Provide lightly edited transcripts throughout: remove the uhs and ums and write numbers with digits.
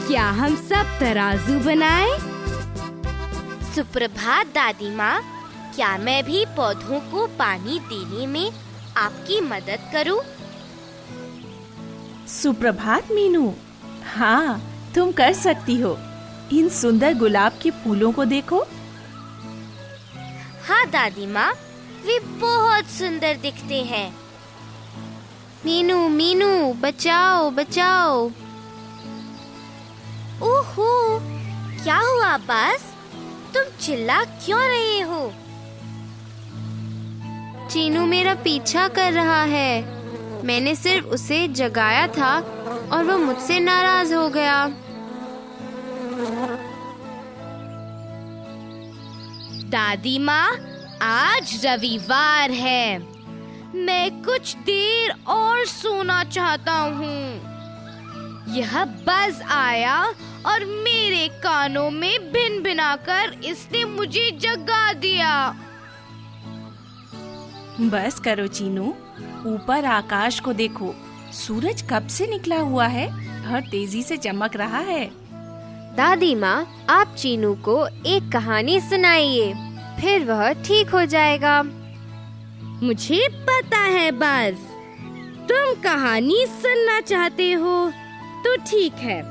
क्या हम सब तराजू बनाएं? सुप्रभात दादी माँ, क्या मैं भी पौधों को पानी देने में आपकी मदद करूं? सुप्रभात मीनू। हाँ, तुम कर सकती हो। इन सुंदर गुलाब के फूलों को देखो। हाँ दादी माँ, वे बहुत सुंदर दिखते हैं। मीनू मीनू, बचाओ बचाओ। ओहो, क्या हुआ अब्बास? तुम चिल्ला क्यों रहे हो? चीनू मेरा पीछा कर रहा है। मैंने सिर्फ उसे जगाया था और वो मुझसे नाराज हो गया। दादी माँ, आज रविवार है। मैं कुछ देर और सोना चाहता हूँ। यह बज आया और मेरे कानों में भिनभिनाकर इसने मुझे जगा दिया। बस करो चीनू, ऊपर आकाश को देखो। सूरज कब से निकला हुआ है और तेजी से चमक रहा है। दादी माँ, आप चीनू को एक कहानी सुनाइए, फिर वह ठीक हो जाएगा। मुझे पता है बाज, तुम कहानी सुनना चाहते हो, तो ठीक है।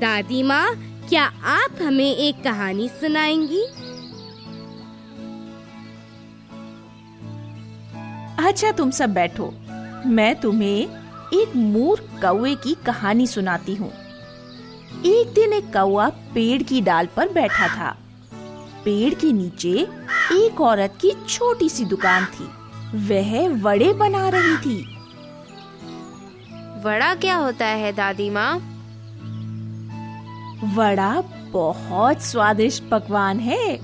दादी माँ, क्या आप हमें एक कहानी सुनाएंगी? अच्छा, तुम सब बैठो। मैं तुम्हें एक मूर्ख कौवे की कहानी सुनाती हूँ। एक दिन एक कौवा पेड़ की डाल पर बैठा था। पेड़ के नीचे एक औरत की छोटी सी दुकान थी। वह वड़े बना रही थी। वड़ा क्या होता है दादी माँ? वड़ा बहुत स्वादिष्ट पकवान है।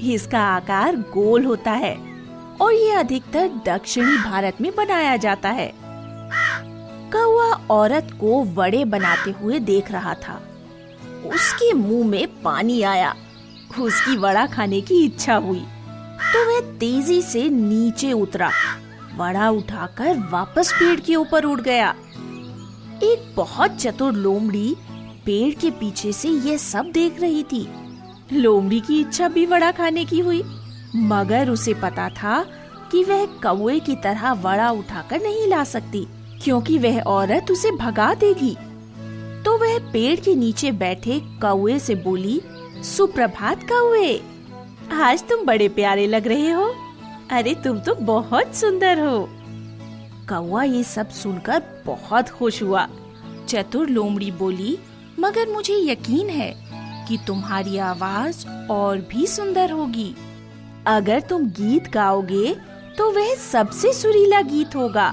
इसका आकार गोल होता है और ये अधिकतर दक्षिणी भारत में बनाया जाता है। कौवा औरत को वड़े बनाते हुए देख रहा था। उसके मुंह में पानी आया। उसकी वड़ा खाने की इच्छा हुई तो वह तेजी से नीचे उतरा। वड़ा उठाकर वापस पेड़ के ऊपर उड़ गया। एक बहुत चतुर लोमड़ी पेड़ के पीछे से यह सब देख रही थी। लोमड़ी की इच्छा भी वड़ा खाने की हुई, मगर उसे पता था कि वह कौवे की तरह वड़ा उठाकर नहीं ला सकती, क्योंकि वह औरत उसे भगा देगी। तो वह पेड़ के नीचे बैठे कौवे से बोली, सुप्रभात कौवे, आज तुम बड़े प्यारे लग रहे हो। अरे तुम तो बहुत सुंदर हो। कौवा ये सब सुनकर बहुत खुश हुआ। चतुर लोमड़ी बोली, मगर मुझे यकीन है कि तुम्हारी आवाज और भी सुंदर होगी। अगर तुम गीत गाओगे तो वह सबसे सुरीला गीत होगा।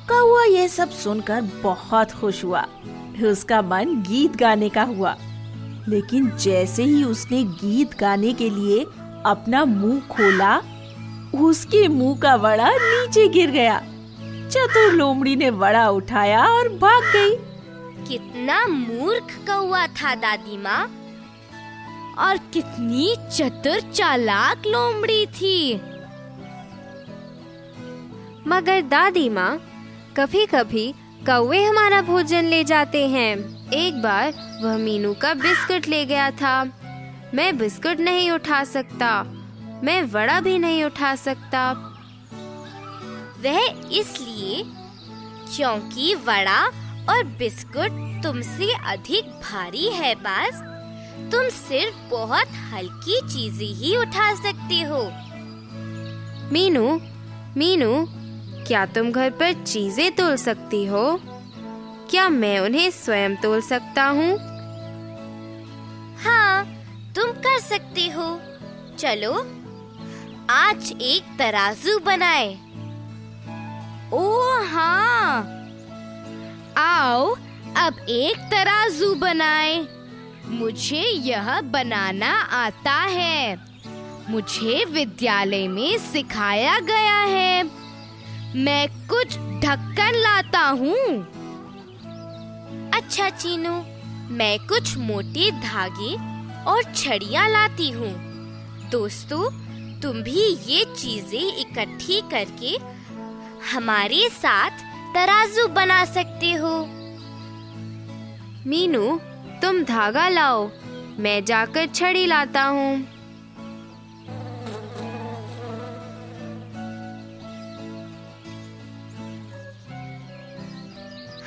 कौवा यह सब सुनकर बहुत खुश हुआ। उसका मन गीत गाने का हुआ, लेकिन जैसे ही उसने गीत गाने के लिए अपना मुंह खोला, उसके मुंह का वड़ा नीचे गिर गया। चतुर लोमड़ी ने वड़ा उठाया और भाग गई। कितना मूर्ख कौवा था दादी माँ, और कितनी चतुर चालाक लोमड़ी थी। मगर दादी माँ, कभी कभी कौवे हमारा भोजन ले जाते हैं। एक बार वह मीनू का बिस्कुट ले गया था। मैं बिस्कुट नहीं उठा सकता, मैं वड़ा भी नहीं उठा सकता। वह इसलिए क्योंकि वड़ा और बिस्कुट तुमसे अधिक भारी है बाज। तुम सिर्फ बहुत हल्की चीजें ही उठा सकते हो। मीनू, मीनू, क्या तुम घर पर चीजें तोल सकती हो? क्या मैं उन्हें स्वयं तोल सकता हूँ? हाँ, तुम कर सकते हो। चलो, आज एक तराजू बनाए। ओह हाँ, आओ अब एक तराजू बनाए। मुझे यह बनाना आता है। मुझे विद्यालय में सिखाया गया है। मैं कुछ ढक्कन लाता हूँ। अच्छा चीनू, मैं कुछ मोटे धागे और छड़ियाँ लाती हूँ। दोस्तों, तुम भी ये चीजें इकट्ठी करके हमारे साथ तराजू बना सकते हो। मीनू, तुम धागा लाओ, मैं जाकर छड़ी लाता हूँ।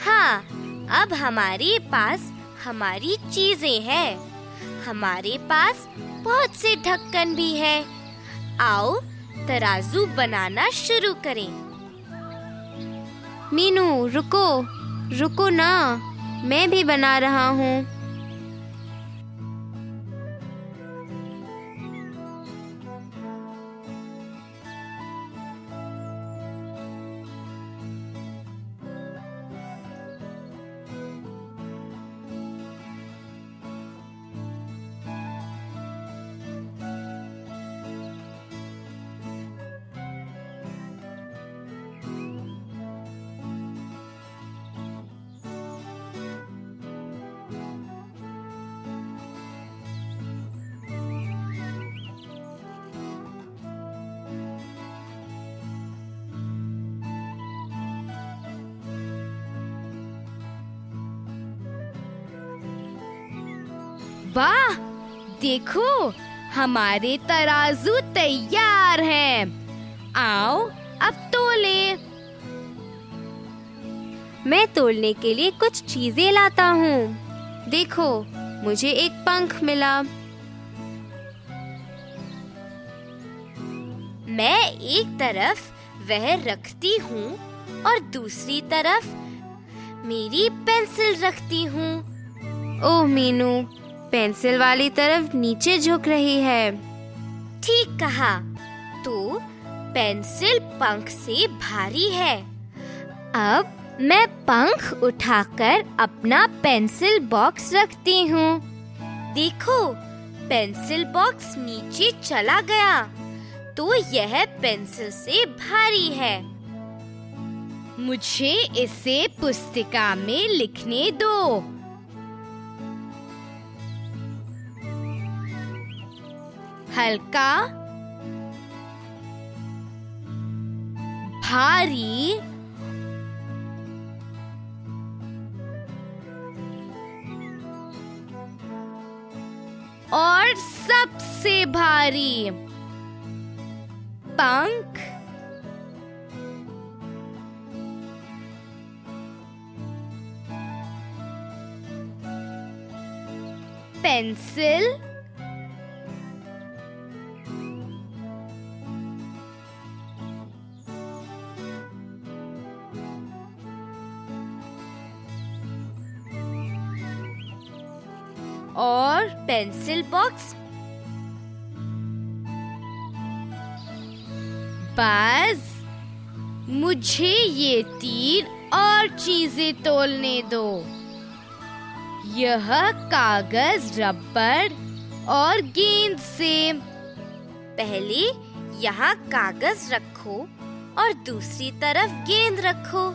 हाँ, अब हमारे पास हमारी चीजें हैं। हमारे पास बहुत से ढक्कन भी है। आओ तराजू बनाना शुरू करें। मीनू, रुको, रुको ना, मैं भी बना रहा हूँ। वाह, देखो हमारे तराजू तैयार हैं। आओ अब तोले। मैं तोलने के लिए कुछ चीजें लाता हूँ। देखो, मुझे एक पंख मिला। मैं एक तरफ वह रखती हूँ और दूसरी तरफ मेरी पेंसिल रखती हूँ। ओह मीनू, पेंसिल वाली तरफ नीचे झुक रही है। ठीक कहा। तो पेंसिल पंख से भारी है। अब मैं पंख उठाकर अपना पेंसिल बॉक्स रखती हूँ। देखो, पेंसिल बॉक्स नीचे चला गया, तो यह पेंसिल से भारी है। मुझे इसे पुस्तिका में लिखने दो। हल्का, भारी और सबसे भारी। पंख, पेंसिल, और पेंसिल बॉक्स। बस मुझे ये 3 और चीजें तोलने दो। यह कागज, रबर और गेंद से। पहले यहाँ कागज रखो और दूसरी तरफ गेंद रखो।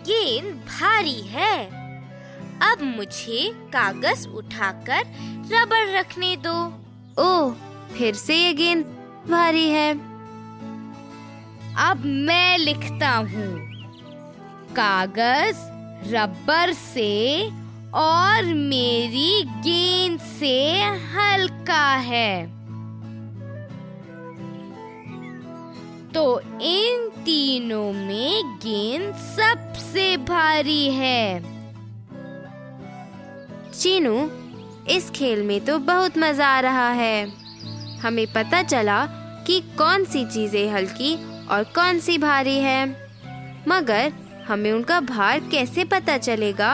गेंद भारी है। अब मुझे कागज उठाकर रबर रखने दो। ओह, फिर से ये गेंद भारी है। अब मैं लिखता हूँ। कागज रबर से और मेरी गेंद से हल्का है, तो इन तीनों में गेंद सबसे भारी है। चीनू, इस खेल में तो बहुत मजा आ रहा है। हमें पता चला कि कौन सी चीजें हल्की और कौन सी भारी है, मगर हमें उनका भार कैसे पता चलेगा?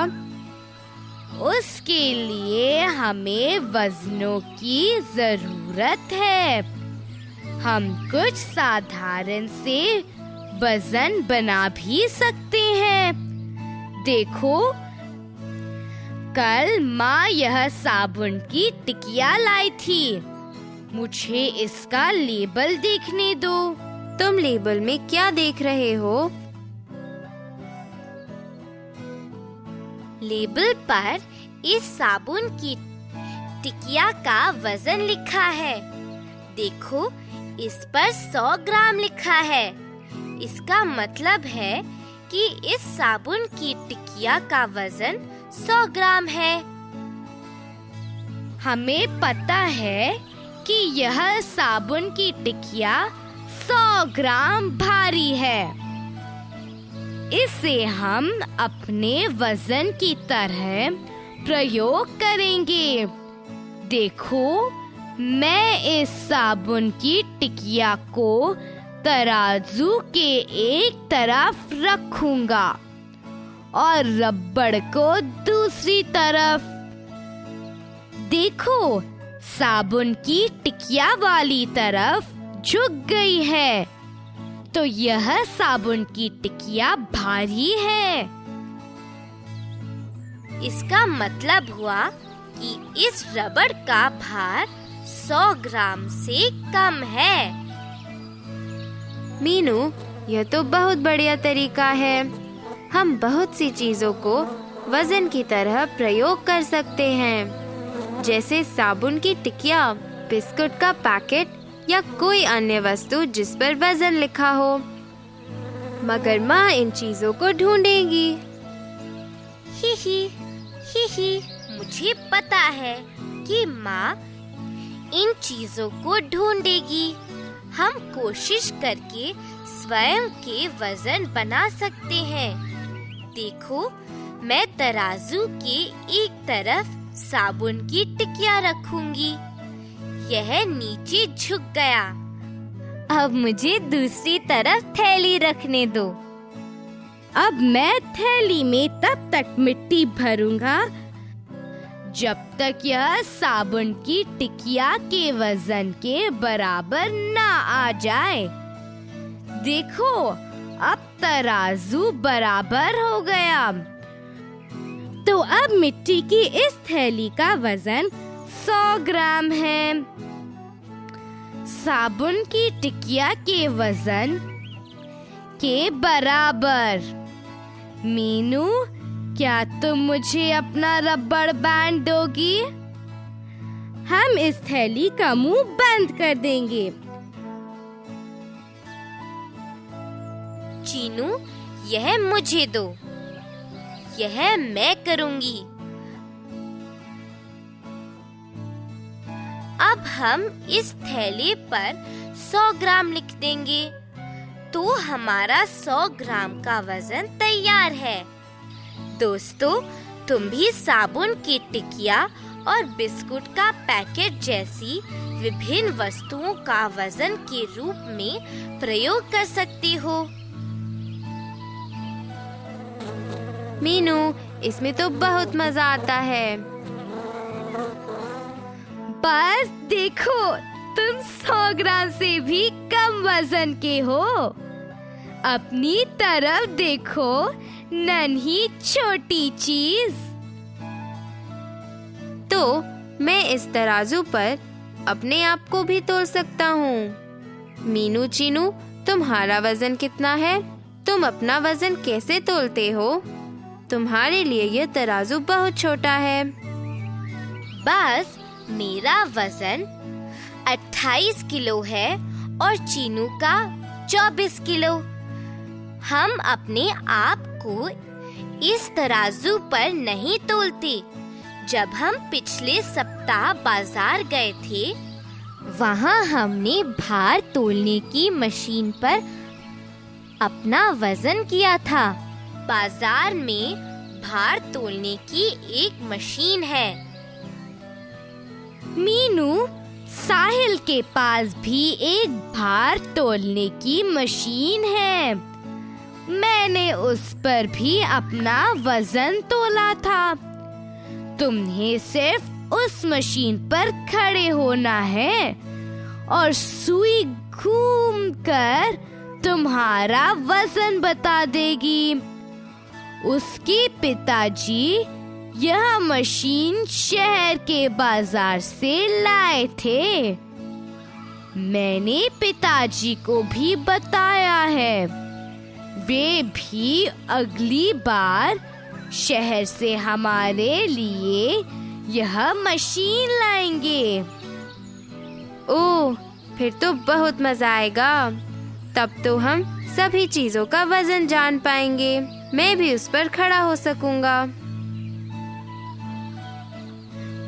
उसके लिए हमें वजनों की जरूरत है। हम कुछ साधारण से वजन बना भी सकते हैं। देखो, कल माँ यह साबुन की टिकिया लाई थी। मुझे इसका लेबल देखने दो। तुम लेबल में क्या देख रहे हो? लेबल पर इस साबुन की टिकिया का वजन लिखा है। देखो, इस पर 100 ग्राम लिखा है। इसका मतलब है कि इस साबुन की टिकिया का वजन 100 ग्राम है। हमें पता है कि यह साबुन की टिकिया 100 ग्राम भारी है। इसे हम अपने वजन की तरह प्रयोग करेंगे। देखो, मैं इस साबुन की टिकिया को तराजू के एक तरफ रखूंगा और रबड़ को दूसरी तरफ। देखो, साबुन की टिकिया वाली तरफ झुक गई है, तो यह साबुन की टिकिया भारी है। इसका मतलब हुआ कि इस रबड़ का भार 100 ग्राम से कम है। मीनू, यह तो बहुत बढ़िया तरीका है। हम बहुत सी चीजों को वजन की तरह प्रयोग कर सकते हैं, जैसे साबुन की टिकिया, बिस्कुट का पैकेट या कोई अन्य वस्तु जिस पर वजन लिखा हो। मगर माँ इन चीजों को ढूंढेगी। ही ही, मुझे पता है कि माँ इन चीजों को ढूंढेगी। हम कोशिश करके स्वयं के वजन बना सकते हैं। देखो, मैं तराजू के एक तरफ साबुन की टिकिया रखूंगी। यह नीचे झुक गया। अब मुझे दूसरी तरफ थैली रखने दो। अब मैं थैली में तब तक मिट्टी भरूंगा जब तक यह साबुन की टिकिया के वजन के बराबर ना आ जाए। देखो, अब तराजू बराबर हो गया। तो अब मिट्टी की इस थैली का वजन 100 ग्राम है। साबुन की टिकिया के वजन के बराबर। मीनू, क्या तुम मुझे अपना रबड़ बैंड दोगी? हम इस थैली का मुंह बंद कर देंगे। चीनू, यह मुझे दो। यह मैं करूंगी। अब हम इस थैले पर 100 ग्राम लिख देंगे, तो हमारा 100 ग्राम का वजन तैयार है। दोस्तों, तुम भी साबुन की टिकिया और बिस्कुट का पैकेट जैसी विभिन्न वस्तुओं का वजन के रूप में प्रयोग कर सकती हो। मीनू, इसमें तो बहुत मजा आता है। बस देखो, तुम 100 ग्राम से भी कम वजन के हो। अपनी तरफ देखो, नन्ही छोटी चीज। तो मैं इस तराजू पर अपने आप को भी तोल सकता हूँ। मीनू, चीनू, तुम्हारा वजन कितना है? तुम अपना वजन कैसे तोलते हो? तुम्हारे लिए यह तराजू बहुत छोटा है। बस मेरा वजन 28 किलो है और चीनू का 24 किलो। हम अपने आप को इस तराजू पर नहीं तोलते। जब हम पिछले सप्ताह बाजार गए थे, वहाँ हमने भार तोलने की मशीन पर अपना वजन किया था। बाजार में भार तोलने की एक मशीन है। मीनू, साहिल के पास भी एक भार तोलने की मशीन है। मैंने उस पर भी अपना वजन तोला था। तुम्हें सिर्फ उस मशीन पर खड़े होना है और सुई घूमकर तुम्हारा वजन बता देगी। उसके पिताजी यह मशीन शहर के बाजार से लाए थे। मैंने पिताजी को भी बताया है। वे भी अगली बार शहर से हमारे लिए यह मशीन लाएंगे। ओह, फिर तो बहुत मजा आएगा। तब तो हम सभी चीजों का वजन जान पाएंगे। मैं भी उस पर खड़ा हो सकूंगा।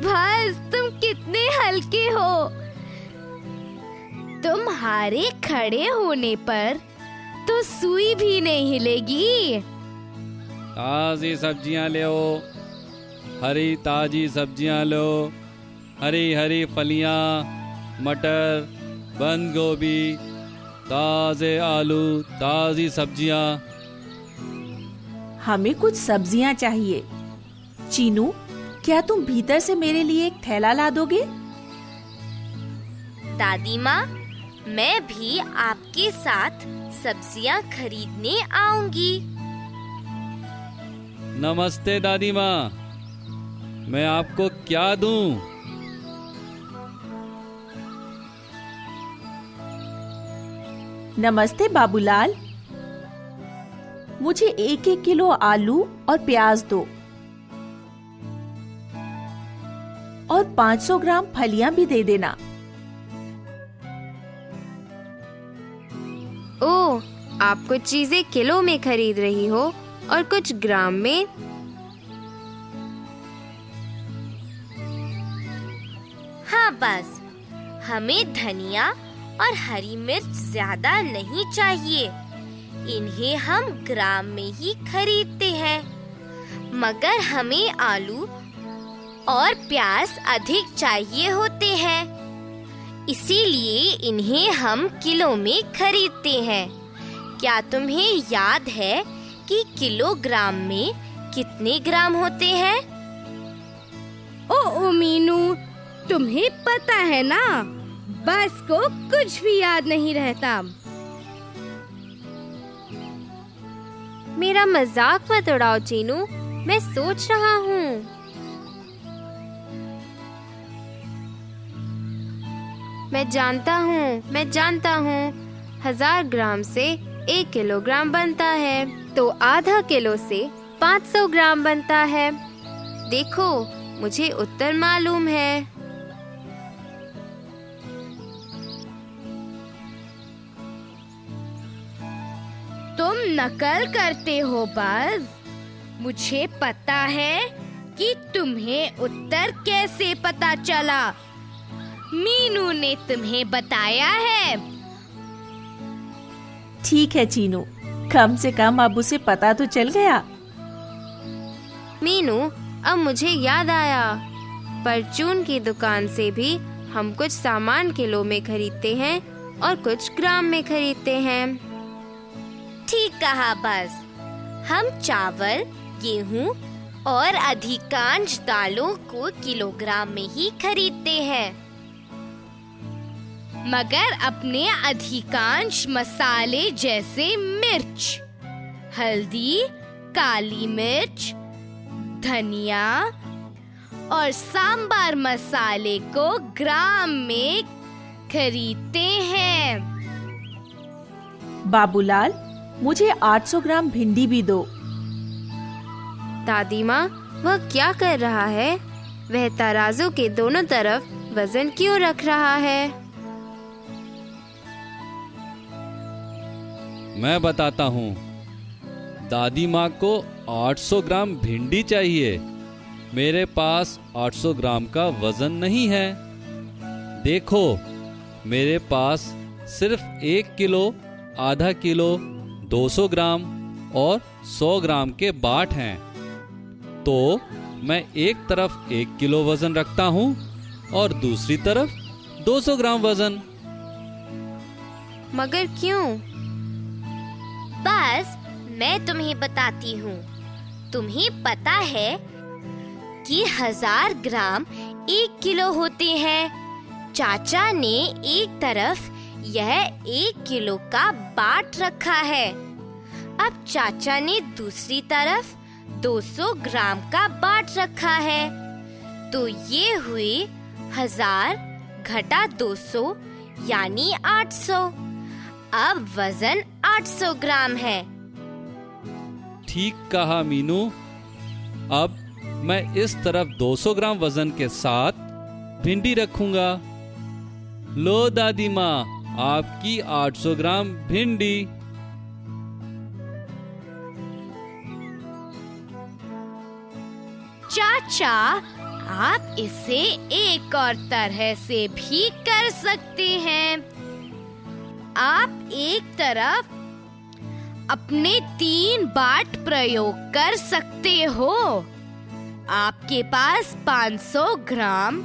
बस तुम कितने हल्के हो। तुम्हारे खड़े होने पर तो सुई भी नहीं हिलेगी। ताज़ी सब्जियां ले आओ, हरी ताज़ी सब्जियां लो, हरी हरी फलियां, मटर, बंद गोभी, ताज़े आलू, ताज़ी सब्जियां। हमें कुछ सब्जियां चाहिए। चीनू, क्या तुम भीतर से मेरे लिए एक थैला ला दोगे? दादी माँ, मैं भी आपके साथ सब्जियां खरीदने आऊंगी। नमस्ते दादी माँ, मैं आपको क्या दूं? नमस्ते बाबूलाल, मुझे 1-1 किलो आलू और प्याज दो और 500 ग्राम फलियां भी दे देना। ओह, आप कुछ चीजें किलो में खरीद रही हो और कुछ ग्राम में। हाँ, बस हमें धनिया और हरी मिर्च ज्यादा नहीं चाहिए। इन्हें हम ग्राम में ही खरीदते हैं, मगर हमें आलू और प्याज अधिक चाहिए होते हैं, इसीलिए इन्हें हम किलो में खरीदते हैं। क्या तुम्हें याद है कि किलोग्राम में कितने ग्राम होते हैं? ओ मीनू, तुम्हें पता है ना, बस को कुछ भी याद नहीं रहता। मेरा मजाक मत उड़ाओ चीनू, मैं सोच रहा हूँ। मैं जानता हूँ 1000 ग्राम से 1 किलोग्राम बनता है, तो आधा किलो से 500 ग्राम बनता है। देखो, मुझे उत्तर मालूम है। तुम नकल करते हो बस। मुझे पता है कि तुम्हें उत्तर कैसे पता चला। मीनू ने तुम्हें बताया है। ठीक है चीनू, कम से कम अब उसे पता तो चल गया। मीनू, अब मुझे याद आया, परचून की दुकान से भी हम कुछ सामान किलो में खरीदते हैं और कुछ ग्राम में खरीदते हैं। ठीक कहा। बस हम चावल, गेहूं और अधिकांश दालों को किलोग्राम में ही खरीदते हैं, मगर अपने अधिकांश मसाले जैसे मिर्च, हल्दी, काली मिर्च, धनिया और सांबार मसाले को ग्राम में खरीदते हैं। बाबूलाल, मुझे 800 ग्राम भिंडी भी दो। दादी माँ, वह क्या कर रहा है? वह तराजू के दोनों तरफ वजन क्यों रख रहा है? मैं बताता हूँ। दादी माँ को 800 ग्राम भिंडी चाहिए। मेरे पास 800 ग्राम का वजन नहीं है। देखो, मेरे पास सिर्फ 1 किलो, आधा किलो, 200 ग्राम और 100 ग्राम के बाट हैं। तो मैं एक तरफ 1 किलो वजन रखता हूँ और दूसरी तरफ 200 ग्राम वजन। मगर क्यों? बस मैं तुम्हें बताती हूँ। तुम्हें पता है कि 1000 ग्राम 1 किलो होते हैं। चाचा ने एक तरफ यह 1 किलो का बाट रखा है। अब चाचा ने दूसरी तरफ 200 ग्राम का बाट रखा है। तो ये हुए 1000 घटा 200 यानी 800। अब वजन 800 ग्राम है। ठीक कहा मीनू। अब मैं इस तरफ 200 ग्राम वजन के साथ भिंडी रखूंगा। लो दादी माँ, आपकी 800 ग्राम भिंडी। चाचा, आप इसे एक और तरह से भी कर सकते हैं। आप एक तरफ अपने 3 बाट प्रयोग कर सकते हो। आपके पास 500 ग्राम,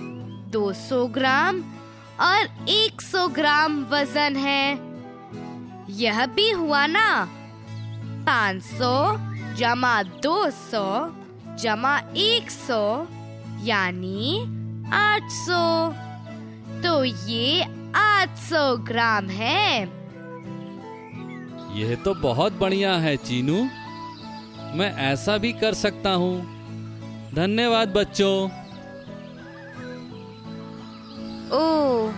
200 ग्राम और 100 ग्राम वजन है। यह भी हुआ ना, 500 जमा 200 जमा 100 यानी 800। तो ये 800 ग्राम है। यह तो बहुत बढ़िया है चीनू, मैं ऐसा भी कर सकता हूँ। धन्यवाद बच्चों। ओह,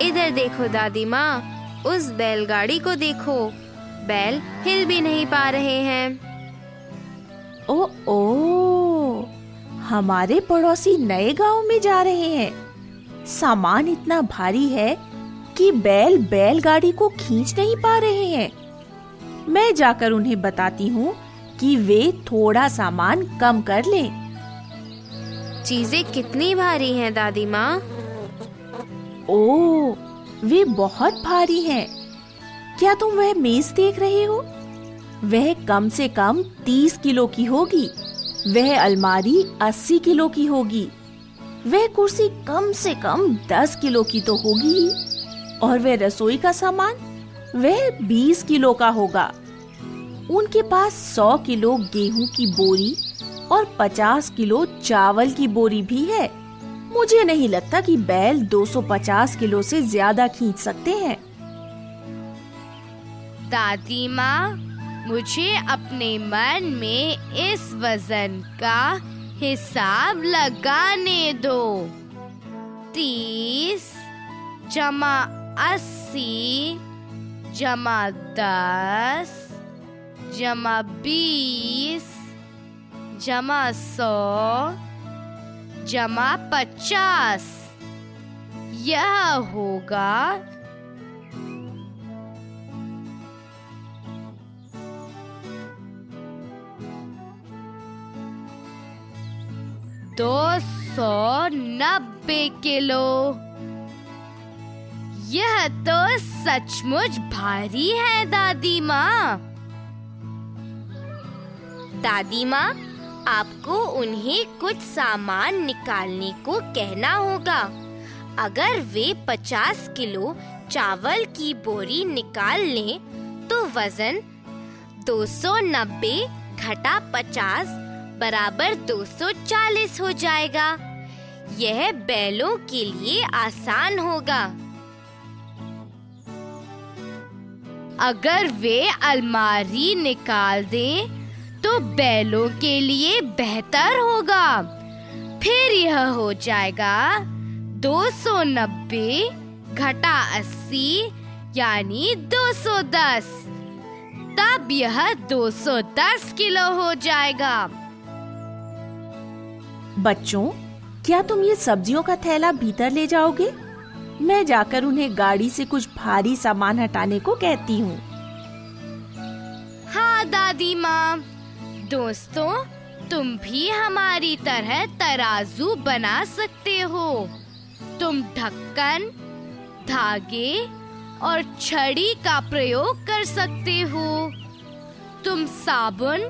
इधर देखो दादी माँ, उस बैलगाड़ी को देखो, बैल हिल भी नहीं पा रहे हैं। ओ, हमारे पड़ोसी नए गांव में जा रहे हैं। सामान इतना भारी है कि बैल बैलगाड़ी को खींच नहीं पा रहे हैं। मैं जाकर उन्हें बताती हूँ कि वे थोड़ा सामान कम कर लें। चीजें कितनी भारी हैं दादी माँ? ओह, वे बहुत भारी हैं। क्या तुम वह मेज देख रहे हो? वह कम से कम 30 किलो की होगी। वह अलमारी 80 किलो की होगी। वह कुर्सी कम से कम 10 किलो की तो होगी ही। और वह रसोई का सामान, वह 20 किलो का होगा। उनके पास 100 किलो गेहूं की बोरी और 50 किलो चावल की बोरी भी है। मुझे नहीं लगता कि बैल 250 किलो से ज्यादा खींच सकते हैं। दादी माँ, मुझे अपने मन में इस वजन का हिसाब लगाने दो। 30 जमा 80 जमा 10 जमा 20 जमा 100 जमा 50, यह होगा 290 किलो। यह तो सचमुच भारी है दादी माँ। दादी माँ, आपको उन्हें कुछ सामान निकालने को कहना होगा। अगर वे 50 किलो चावल की बोरी निकाल लें तो वजन 290 घटा 50 बराबर 240 हो जाएगा। यह बैलों के लिए आसान होगा। अगर वे अलमारी निकाल दें तो बैलों के लिए बेहतर होगा। फिर यह हो जाएगा 290 घटा 80 यानी 210। तब यह 210 किलो हो जाएगा। बच्चों, क्या तुम ये सब्जियों का थैला भीतर ले जाओगे? मैं जाकर उन्हें गाड़ी से कुछ भारी सामान हटाने को कहती हूँ। हाँ दादी माँ। दोस्तों, तुम भी हमारी तरह तराजू बना सकते हो। तुम ढक्कन, धागे और छड़ी का प्रयोग कर सकते हो। तुम साबुन,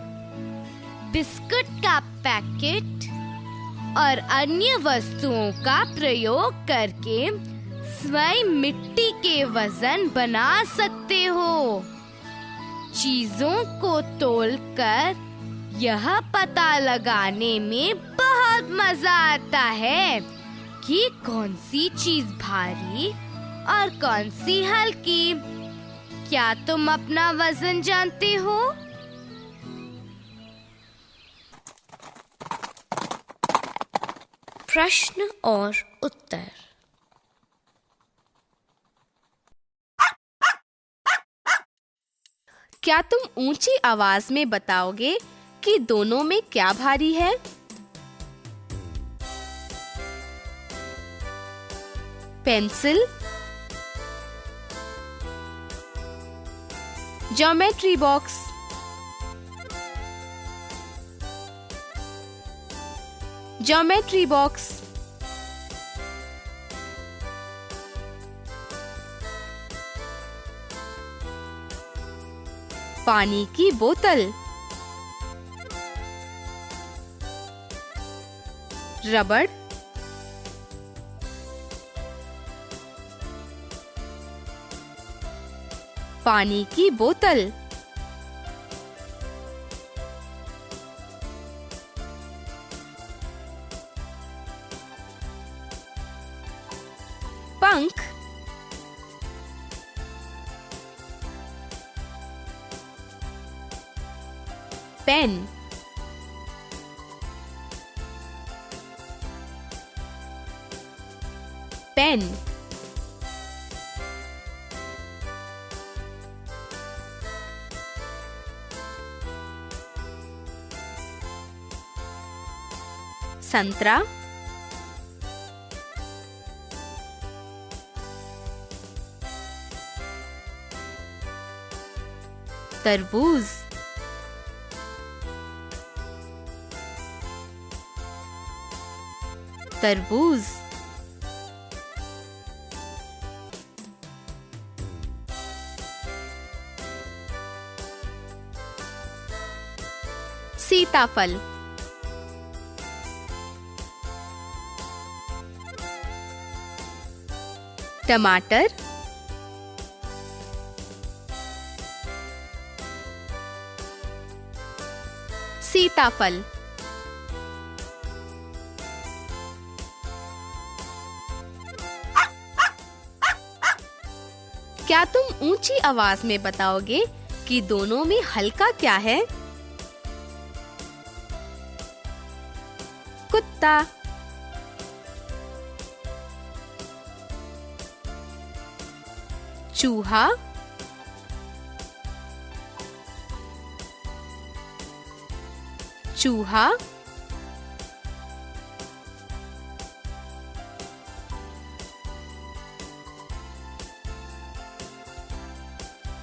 बिस्कुट का पैकेट और अन्य वस्तुओं का प्रयोग करके स्वयं मिट्टी के वजन बना सकते हो। चीजों को तोलकर यह पता लगाने में बहुत मजा आता है कि कौन सी चीज भारी और कौन सी हल्की। क्या तुम अपना वजन जानते हो? प्रश्न और उत्तर। क्या तुम ऊंची आवाज में बताओगे कि दोनों में क्या भारी है? Pencil, geometry box, geometry box. पानी की बोतल, रबड़, पानी की बोतल, पंख, पेन, पेन, संतरा, तरबूज, तरबूज, सीताफल, टमाटर, सीताफल। क्या तुम ऊंची आवाज में बताओगे कि दोनों में हल्का क्या है? कुत्ता, चूहा, चूहा,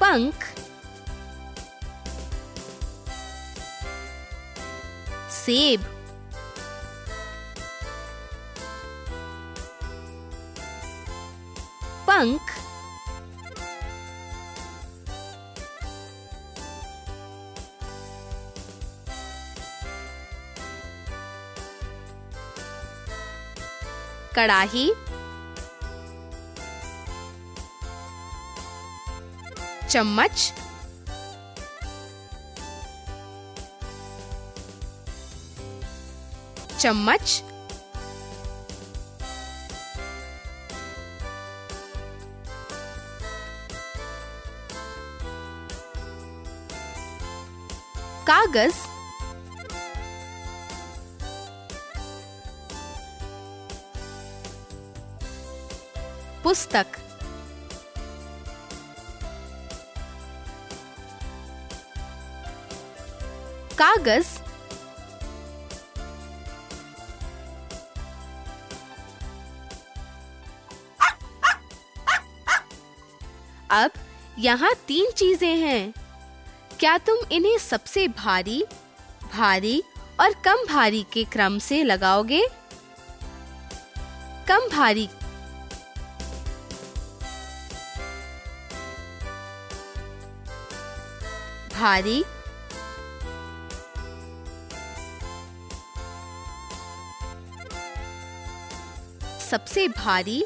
पंख, सेब, पंख, कड़ाही, चम्मच, चम्मच, कागज, पुस्तक, कागज, अब यहाँ 3 चीजें हैं। क्या तुम इन्हें सबसे भारी, भारी और कम भारी के क्रम से लगाओगे? कम भारी, भारी, सबसे भारी,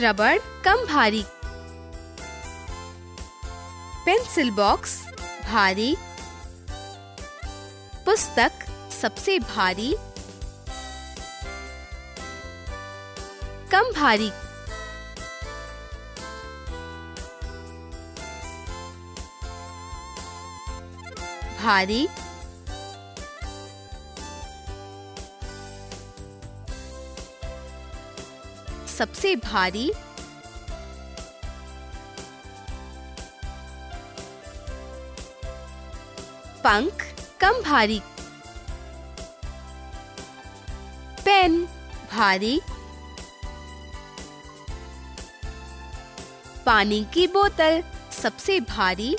रबड़ कम भारी, पेंसिल बॉक्स भारी, पुस्तक सबसे भारी, कम भारी, भारी, सबसे भारी, पंख कम भारी, पेन भारी। पानी की बोतल सबसे भारी।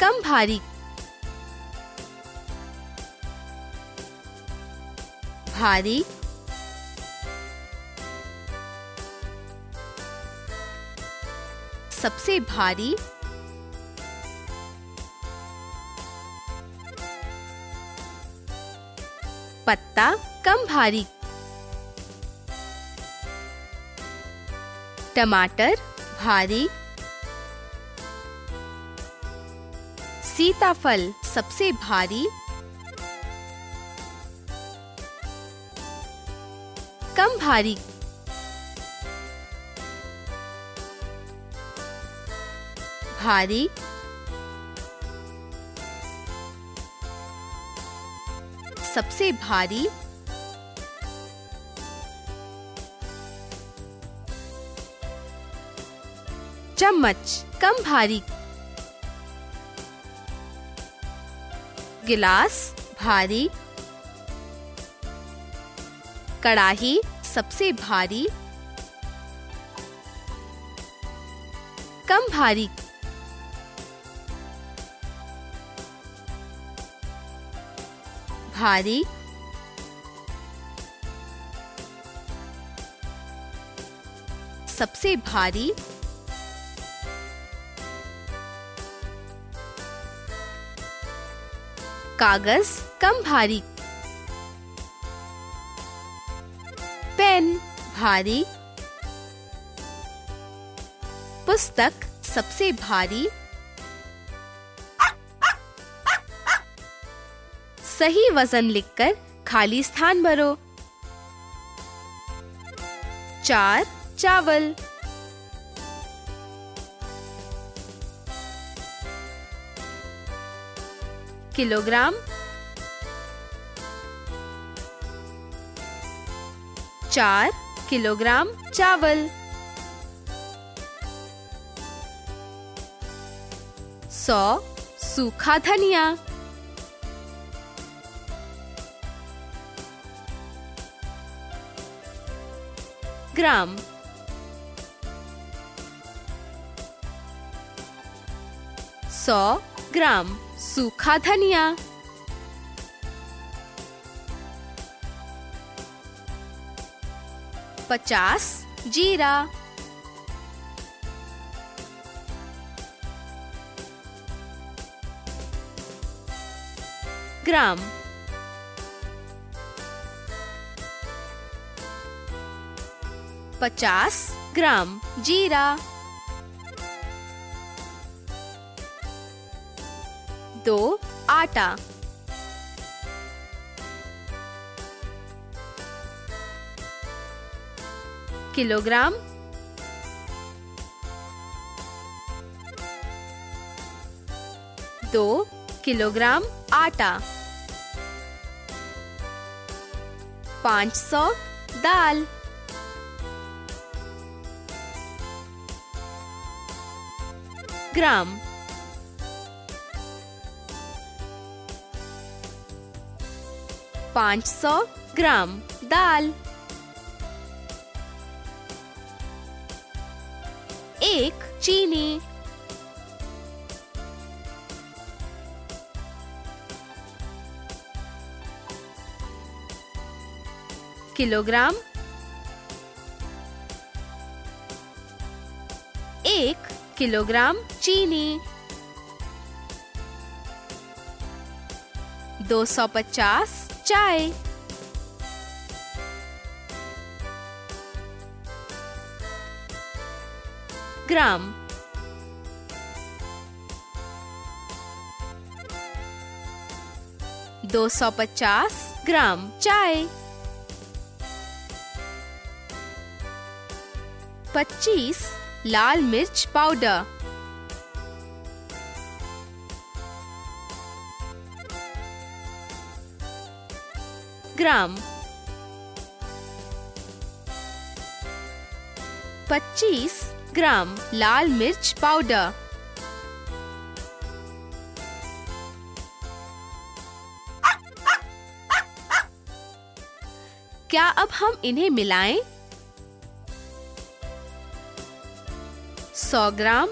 कम भारी। भारी। सबसे भारी। पत्ता कम भारी। टमाटर भारी। सीताफल सबसे भारी। कम भारी। भारी। सबसे भारी। चम्मच कम भारी। गिलास भारी। कड़ाही सबसे भारी। कम भारी। भारी। सबसे भारी। कागज कम भारी। पेन भारी। पुस्तक सबसे भारी। सही वजन लिखकर खाली स्थान भरो। 4 चावल। किलोग्राम। 4 किलोग्राम चावल। 100 सूखा धनिया। ग्राम। 100 ग्राम सूखा धनिया। 50 जीरा। ग्राम। 50 ग्राम जीरा। 2 आटा। किलोग्राम। 2 किलोग्राम आटा। 500 दाल। ग्राम। 500 ग्राम दाल। 1 चीनी। किलोग्राम। 1 किलोग्राम चीनी। 250 चाय। ग्राम। 250 ग्राम चाय। 25 लाल मिर्च पाउडर। ग्राम। 25 ग्राम लाल मिर्च पाउडर। क्या अब हम इन्हें मिलाएं? 100 ग्राम,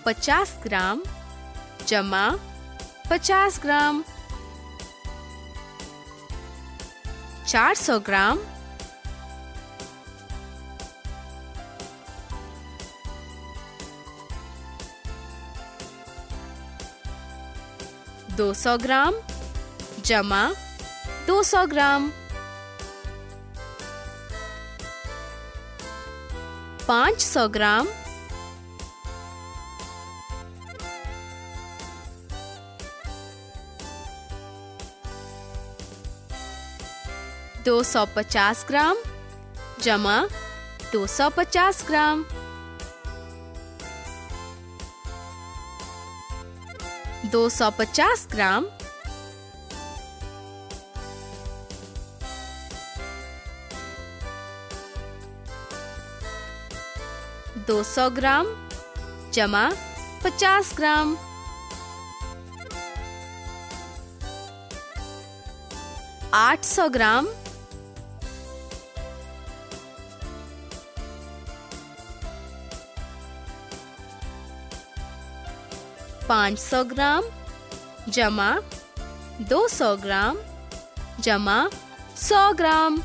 50 ग्राम जमा 50 ग्राम, 400 ग्राम, 200 ग्राम जमा 200 ग्राम, 500 ग्राम, 250 ग्राम जमा 250 ग्राम, 250 ग्राम, 200 ग्राम जमा 50 ग्राम, 800 ग्राम, 500 ग्राम जमा 200 ग्राम जमा 100 ग्राम,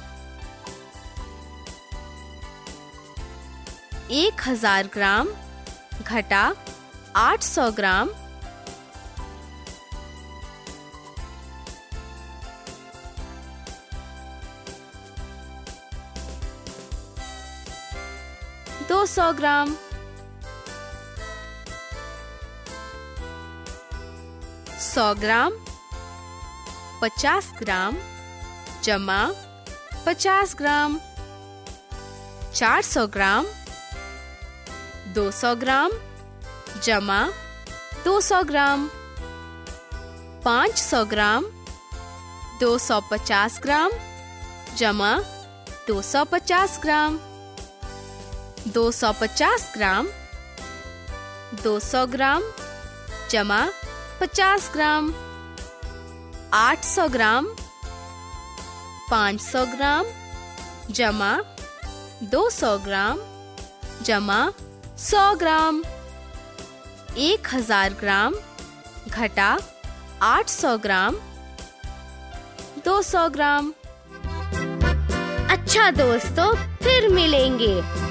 1000 ग्राम घटा 800 ग्राम, 200 ग्राम, 100 ग्राम, 50 ग्राम जमा 50 ग्राम, 400 ग्राम, 200 ग्राम जमा 200 ग्राम, 500 ग्राम, 250 ग्राम जमा 250 ग्राम, 250 ग्राम, 200 ग्राम जमा 50 ग्राम, 800 ग्राम, 500 ग्राम जमा 200 ग्राम जमा 100 ग्राम, 1000 ग्राम घटा 800 ग्राम, 200 ग्राम। अच्छा दोस्तों, फिर मिलेंगे।